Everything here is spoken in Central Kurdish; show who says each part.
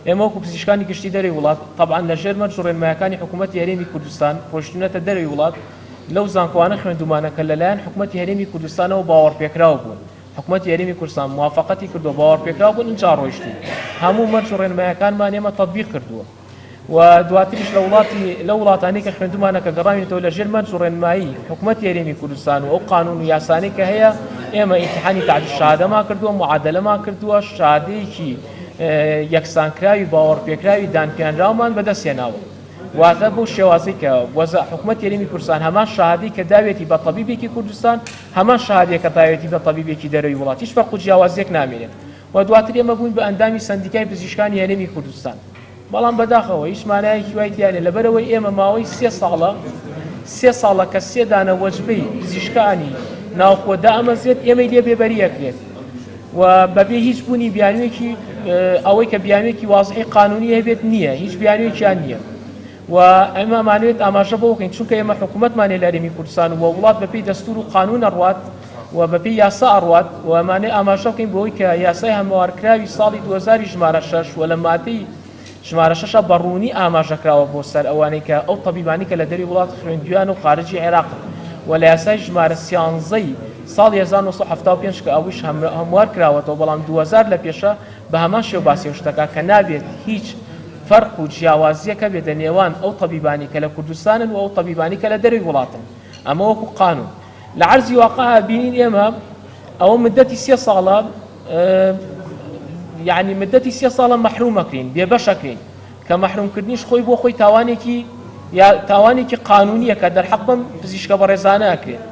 Speaker 1: ئێمە وەکو پزیشکانی گشتی دەرەوەی وڵات طبعاً لە ژێر مەرجڕێنمایەکانی حکوومەتی هەرێمی کوردستان ڕۆیشتونەتە دەرەوەی وڵات لەو زانکۆوانە خوێندومانە کە لەلایەن حکوومەتی هەرێمی کوردستانەوە باوەڕپێکراوە بوون حکوومەتی هەرێمی کوردستان موافقەتی کردووە باوەڕپێکراو بوون اینجا ڕۆیشتون هەموو مەرجڕێنمایەکانمان ئێمە تەطبیق کردووە و دواتریش لە وڵاتانی کە خوێندومانە کە گەڕاوینەوە لە ژێر مەرجڕێنمایی حکوومەتی هەرێمی کوردستان و ئەو قانون و یاسانەی کە هەیە ئێمە ئیمتیحانی تعدیل شهادەمان کردووە معادلەمان کردووە شادەیەکی یەکسانکراوی باوەڕپێکراوی دانپێنراومان بەدەستهێناوە واتە بۆ شێوازەی کە وەزە حکوومەتی هەرێمی کوردستان هەمان شهادەی کە داوێتی بە تەبیبێکی کوردستان هەمان شهادەیە کە داوێتی بە تەبیبێکی دەرەوەی وڵات هیچ فەرق و جیاوازیەک نامێنێت و دواتر ئێمە بووین بە ئەندامی سەندیکای پزیشکانی هەرێمی کوردستان بەڵام بەداخەوە هیچ مانایەکی وایتیانێ لەبەرەوەی ئێمە ماوەی سێ ساڵە کە سێ دانە وەجبەی پزیشکانی ناوخۆ دائەمەزێت ئێمەی لێ بێبەریەکرێت و بەبێ هیچ بوونی بیانوێکی ئەوەی کە بیانوێکی وازعی قانونی هەبێت نییە هیچ بیانوێکیان نییە و ئەمە مانوێت ئاماژە بۆ بکەین چونکە ئێمە حکوومەتمانێ لە هەرێمی کوردستان و وڵات بەپێی دەستور و قانون ئەڕوات و بەپێی یاسا ئەڕوات و ئەمانەی ئاماژە بکەین بۆەوەی کە یاسای هەموارکراوی ساڵی 2006 و لە مادەی ژمارە 6 بەڕوونی ئاماژەکراوە بۆ سەر ئەوانەی کە ئەو تەبیبانی کە لە دەری وڵات خوێندویان و خارجی عێراق و لە یاسای ژمارە 13 ساڵی 1975 کە ئەویش هەموار کراوەتەوە بەڵام 2000 لە پێشە بە هەمان شێو باسی شتەکە کە نابێت هیچ فەرق و جیاوازیەکە بێتە نێوان ئەو تەبیبانی کە لە کوردستانن و ئەو تەبیبانی کە لە دەروی وڵاتن ئەمە وەکو قانون لە عەرزی واقع بینین ئێمە ئەوە مدەتی 3 ساڵە یعنی مدەتی 3 ساڵە مەحرومەکرین بێبەشەکرین کە مەحرومکردنیش خۆی بۆ خۆی تاوانێکی قانونیە کە دەرحەق بەم پزیشکە بەڕێزانە ئەکرێت